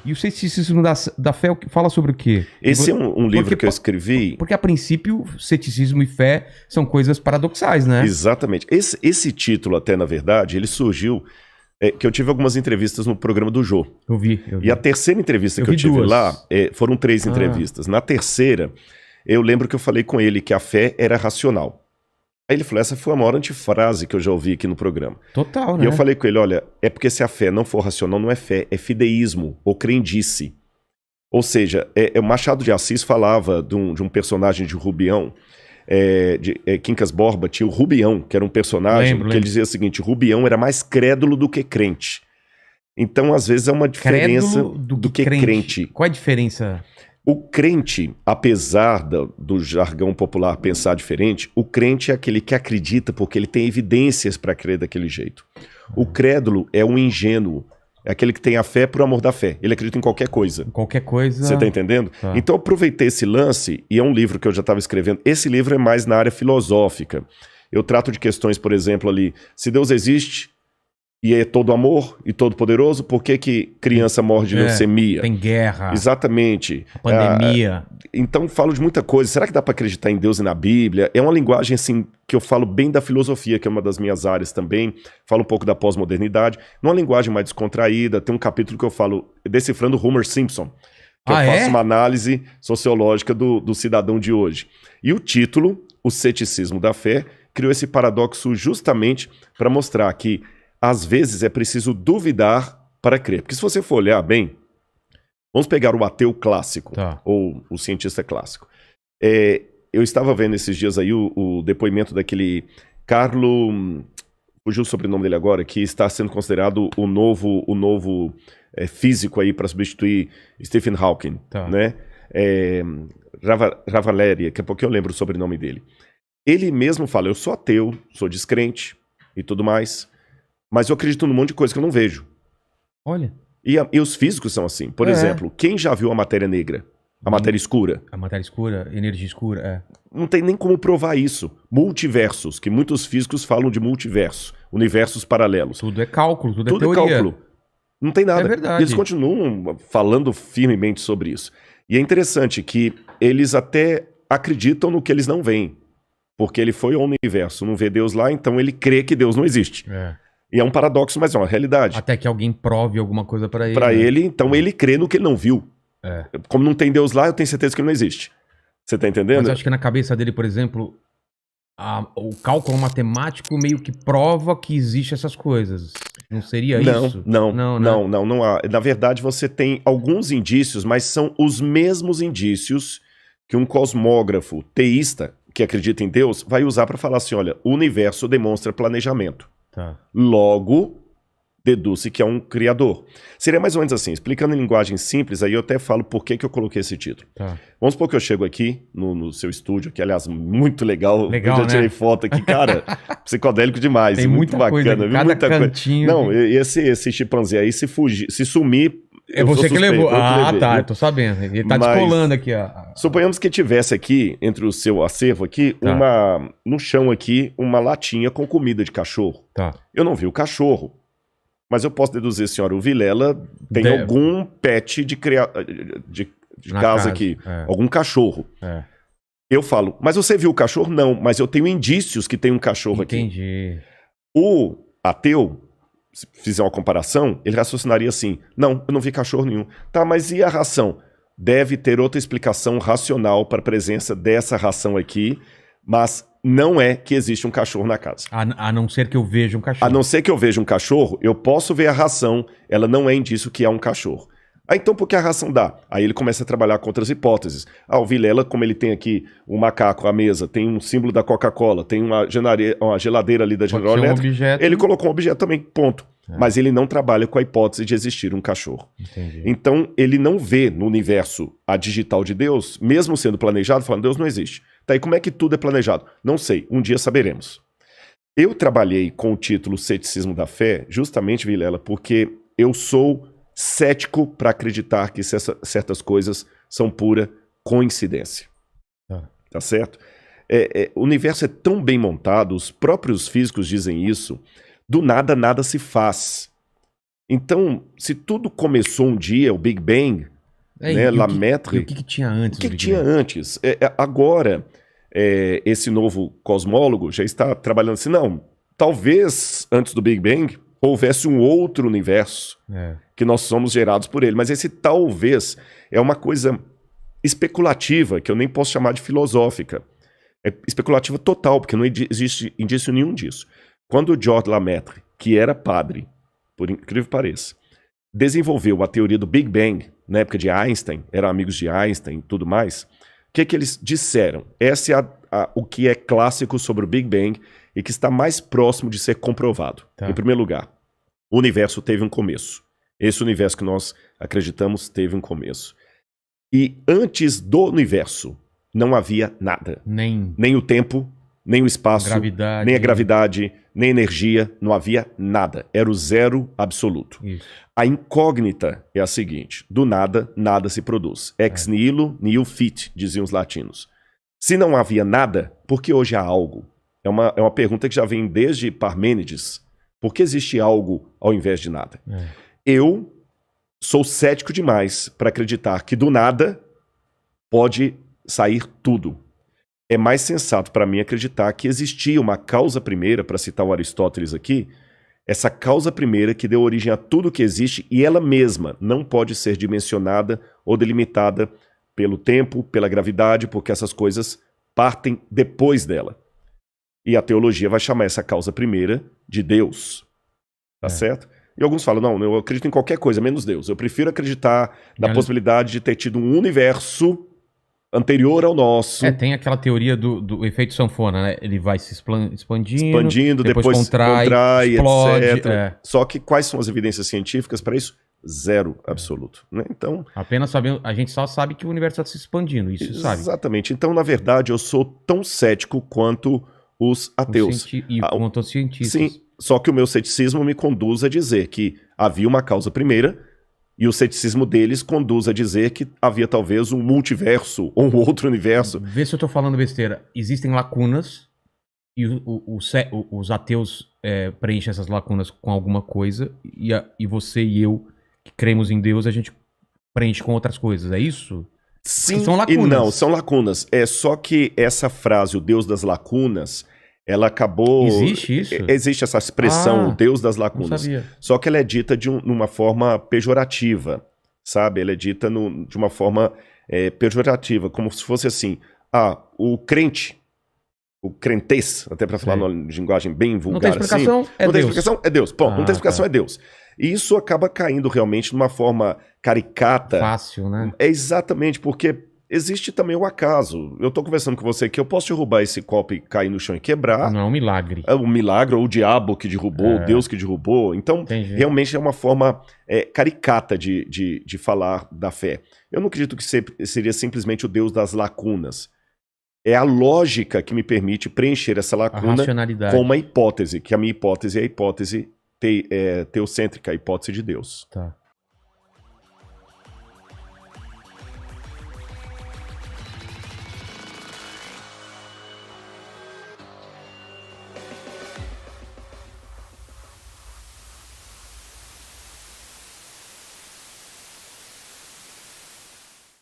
E o ceticismo da fé fala sobre o quê? Esse é um livro que eu escrevi. Porque, a princípio, ceticismo e fé são coisas paradoxais, né? Exatamente. Esse título, até, na verdade, ele surgiu... que eu tive algumas entrevistas no programa do Jô. Eu vi. E a terceira entrevista que eu tive lá, foram 3 entrevistas. Na terceira, eu lembro que eu falei com ele que a fé era racional. Aí ele falou, essa foi a maior antifrase que eu já ouvi aqui no programa. Total, né? E eu falei com ele, olha, é porque se a fé não for racional, não é fé, é fideísmo, ou crendice. Ou seja, o Machado de Assis falava de um personagem de Rubião, Quincas Borba tinha o Rubião, que era um personagem que ele dizia o seguinte, Rubião era mais crédulo do que crente. Então, às vezes, é uma diferença do que crente. Qual é a diferença? O crente, apesar do jargão popular pensar diferente, o crente é aquele que acredita porque ele tem evidências para crer daquele jeito. O crédulo é um ingênuo, é aquele que tem a fé por amor da fé. Ele acredita em qualquer coisa. Qualquer coisa. Você tá entendendo? Tá. Então eu aproveitei esse lance, e é um livro que eu já estava escrevendo. Esse livro é mais na área filosófica. Eu trato de questões, por exemplo, ali, se Deus existe e é todo amor e todo poderoso, por que criança morre de leucemia? Tem guerra. Exatamente. Pandemia. Então falo de muita coisa. Será que dá para acreditar em Deus e na Bíblia? É uma linguagem assim que eu falo bem da filosofia, que é uma das minhas áreas também. Falo um pouco da pós-modernidade. Numa linguagem mais descontraída. Tem um capítulo que eu falo decifrando Homer Simpson. Que eu faço uma análise sociológica do cidadão de hoje. E o título, O Ceticismo da Fé, criou esse paradoxo justamente para mostrar que às vezes é preciso duvidar para crer. Porque se você for olhar bem, vamos pegar o ateu clássico, ou o cientista clássico. Eu estava vendo esses dias aí o depoimento daquele Carlo, fugiu o sobrenome dele agora, que está sendo considerado o novo físico aí para substituir Stephen Hawking, né? Ravaleri, daqui a pouco eu lembro o sobrenome dele. Ele mesmo fala, eu sou ateu, sou descrente e tudo mais, mas eu acredito num monte de coisa que eu não vejo. Olha. E os físicos são assim. Por exemplo, quem já viu a matéria negra? A matéria escura? A matéria escura, energia escura, Não tem nem como provar isso. Multiversos, que muitos físicos falam de multiverso. Universos paralelos. Tudo é cálculo, tudo é teoria. Tudo é cálculo. Não tem nada. É verdade. Eles continuam falando firmemente sobre isso. E é interessante que eles até acreditam no que eles não veem. Porque ele foi ao universo, não vê Deus lá, então ele crê que Deus não existe. E é um paradoxo, mas é uma realidade. Até que alguém prove alguma coisa para ele. Para ele, então ele crê no que ele não viu. Como não tem Deus lá, eu tenho certeza que ele não existe. Você tá entendendo? Mas eu acho que na cabeça dele, por exemplo, o cálculo matemático meio que prova que existe essas coisas. Não seria isso? Não há. Na verdade, você tem alguns indícios, mas são os mesmos indícios que um cosmógrafo teísta, que acredita em Deus, vai usar para falar assim, olha, o universo demonstra planejamento. Logo, deduz-se que é um criador. Seria mais ou menos assim, explicando em linguagem simples, aí eu até falo por que eu coloquei esse título. Vamos supor que eu chego aqui no seu estúdio, que aliás, muito legal. Eu já tirei foto aqui, cara, psicodélico demais. Tem muito bacana, coisa, cada muita cantinho. Não, esse chimpanzé aí, se sumir... É você que levou. Tá, eu tô sabendo. Ele tá descolando aqui. Suponhamos que tivesse aqui, entre o seu acervo aqui, no chão aqui, uma latinha com comida de cachorro. Eu não vi o cachorro, mas eu posso deduzir, senhora, o Vilela tem algum pet de casa aqui, algum cachorro. Eu falo, mas você viu o cachorro? Não, mas eu tenho indícios que tem um cachorro aqui. Entendi. O ateu, se fizer uma comparação, ele raciocinaria assim, não, eu não vi cachorro nenhum. Tá, mas e a ração? Deve ter outra explicação racional para a presença dessa ração aqui, mas não é que existe um cachorro na casa. A não ser que eu veja um cachorro. A não ser que eu veja um cachorro, eu posso ver a ração, ela não é indício que é um cachorro. Então por que a ração dá? Aí ele começa a trabalhar com outras hipóteses. O Vilela, como ele tem aqui um macaco à mesa, tem um símbolo da Coca-Cola, tem uma geladeira ali da General Electric, ele colocou um objeto também, ponto. Mas ele não trabalha com a hipótese de existir um cachorro. Entendi. Então ele não vê no universo a digital de Deus, mesmo sendo planejado, falando, Deus não existe. Tá, e como é que tudo é planejado? Não sei, um dia saberemos. Eu trabalhei com o título Ceticismo da Fé, justamente, Vilela, porque eu sou cético para acreditar que certas coisas são pura coincidência. Tá certo? O universo é tão bem montado, os próprios físicos dizem isso, do nada, nada se faz. Então, se tudo começou um dia, o Big Bang, né, Lemaitre... E o que tinha antes? O que tinha antes? Agora, esse novo cosmólogo já está trabalhando assim, não, talvez antes do Big Bang houvesse um outro universo que nós somos gerados por ele, mas esse talvez é uma coisa especulativa, que eu nem posso chamar de filosófica. É especulativa total, porque não existe indício nenhum disso. Quando o George Lemaitre, que era padre, por incrível que pareça, desenvolveu a teoria do Big Bang, na época de Einstein, eram amigos de Einstein e tudo mais, o que eles disseram? Esse é o que é clássico sobre o Big Bang e que está mais próximo de ser comprovado. Tá. Em primeiro lugar, o universo teve um começo. Esse universo que nós acreditamos teve um começo. E antes do universo não havia nada. Nem o tempo, nem o espaço, nem a gravidade, nem a energia, não havia nada. Era o zero absoluto. Isso. A incógnita é a seguinte: do nada, nada se produz. Ex nihilo, nihil fit, diziam os latinos. Se não havia nada, por que hoje há algo? É uma pergunta que já vem desde Parmênides. Por que existe algo ao invés de nada? Eu sou cético demais para acreditar que do nada pode sair tudo. É mais sensato para mim acreditar que existia uma causa primeira, para citar o Aristóteles aqui, essa causa primeira que deu origem a tudo que existe e ela mesma não pode ser dimensionada ou delimitada pelo tempo, pela gravidade, porque essas coisas partem depois dela. E a teologia vai chamar essa causa primeira de Deus. Tá certo? E alguns falam, não, eu acredito em qualquer coisa, menos Deus. Eu prefiro acreditar na possibilidade de ter tido um universo anterior ao nosso. Tem aquela teoria do efeito sanfona, né? Ele vai se expandindo, depois contrai, explode, etc. Só que quais são as evidências científicas para isso? Zero absoluto. Né? Então, apenas sabendo, a gente só sabe que o universo está se expandindo, isso sabe. Exatamente. Então, na verdade, eu sou tão cético quanto os ateus. Quanto os cientistas. Sim, só que o meu ceticismo me conduz a dizer que havia uma causa primeira e o ceticismo deles conduz a dizer que havia talvez um multiverso ou um outro universo. Vê se eu estou falando besteira. Existem lacunas e os ateus preenchem essas lacunas com alguma coisa e você e eu, que cremos em Deus, a gente preenche com outras coisas. É isso? Sim são lacunas. E não, são lacunas. É só que essa frase, o Deus das lacunas, ela acabou... Existe isso? Existe essa expressão, o Deus das lacunas. Não sabia. Só que ela é dita de uma forma pejorativa, sabe? Ela é dita de uma forma pejorativa, como se fosse assim, o crente, o crentez, até para falar numa linguagem bem vulgar assim. Não tem explicação, é Deus. Bom, não tem explicação, é Deus. E isso acaba caindo realmente de uma forma caricata. Fácil, né? É exatamente, porque existe também o acaso. Eu tô conversando com você aqui, eu posso derrubar esse copo e cair no chão e quebrar. Não é um milagre. É um milagre, ou o diabo que derrubou, o Deus que derrubou. Então, realmente é uma forma caricata de falar da fé. Eu não acredito que seria simplesmente o Deus das lacunas. É a lógica que me permite preencher essa lacuna com uma hipótese, que a minha hipótese é a hipótese teocêntrica, a hipótese de Deus. Tá.